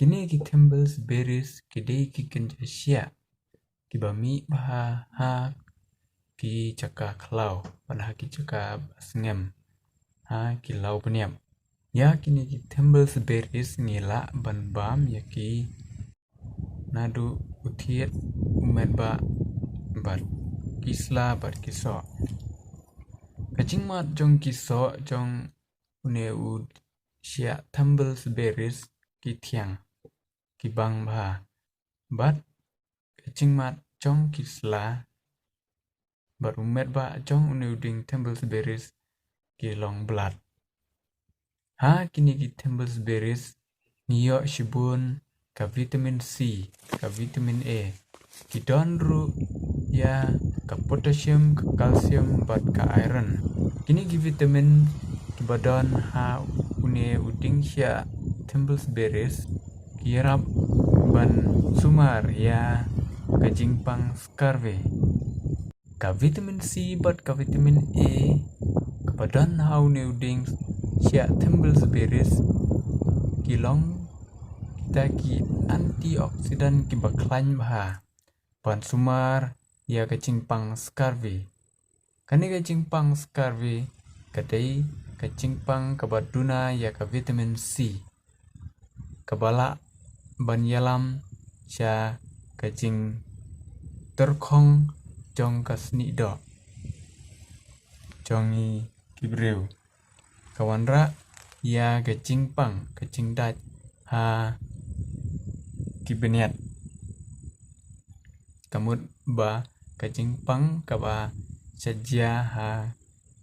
Kini ki Campbell's berries kidei ki kenjasia ki bami baha ha ki caka klau pada ki caka basngem ha ki lau peniam. Ya kini ki Campbell's berries ngila ban bam ya ki nadu utiet umet ba bat kisla bat kiso. Kacing mat jong kiso jong une ud sia Campbell's berries ki tiang ki bang ba bat kacing mat jong kisla bat umet ba jong une uding Campbell's berries ki long blood. Ha kini ki Campbell's berries niyo shibun ka vitamin C, ka vitamin A, ki donru ya ka potassium, ka calcium, bat ka iron. Kini ki vitamin ki badan ha une uding sia Campbell's berries ki rap ban sumar ya ka jingpang skarve. Ka vitamin C bat ka vitamin A ka badan ha une uding sia Campbell's berries ki long kita ki antioksidan ki baklany baha ban sumar ya ka jingpang skarve. Kani ka jingpang skarve kadai ka jingpang ka baduna ya ka vitamin C. Kabala ban yalam sya ka jing terkong jong kasni do jongi kibreu kawanra ya ka jingpang ka jingdaj ha kibeniat kamut ba ka jingpang ka ba sajia ha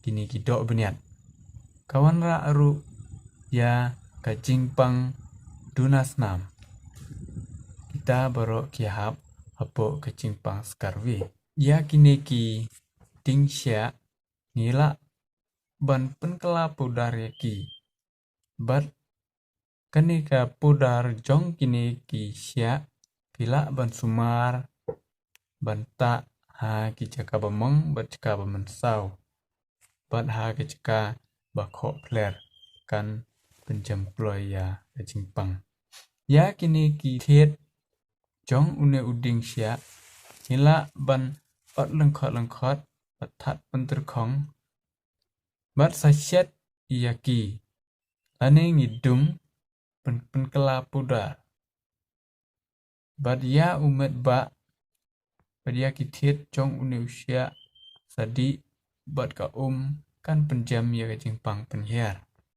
kini kido beniat kawanra aru ya ka jingpang dunasnam kita baro kihap hapo ka jingpang skarve ya kini ki tingsya nila ban penkela pudar ya ki bat kani ka pudar jong kini ki sya kila ban sumar ban ta ha ki caka bameng bat caka bamensau bat ha ki caka bakho pler kan penjam ploy ya ka jingpang ya kini ki thiet jong une uding sya nila ban pat lengkot bat that penterkong bat sasyet iyaki ane ngidum penkela pudar bat ya umet ba bat ya ki thiet jong une usya sadi bat ka kan penjam ya ka jingpang penhiar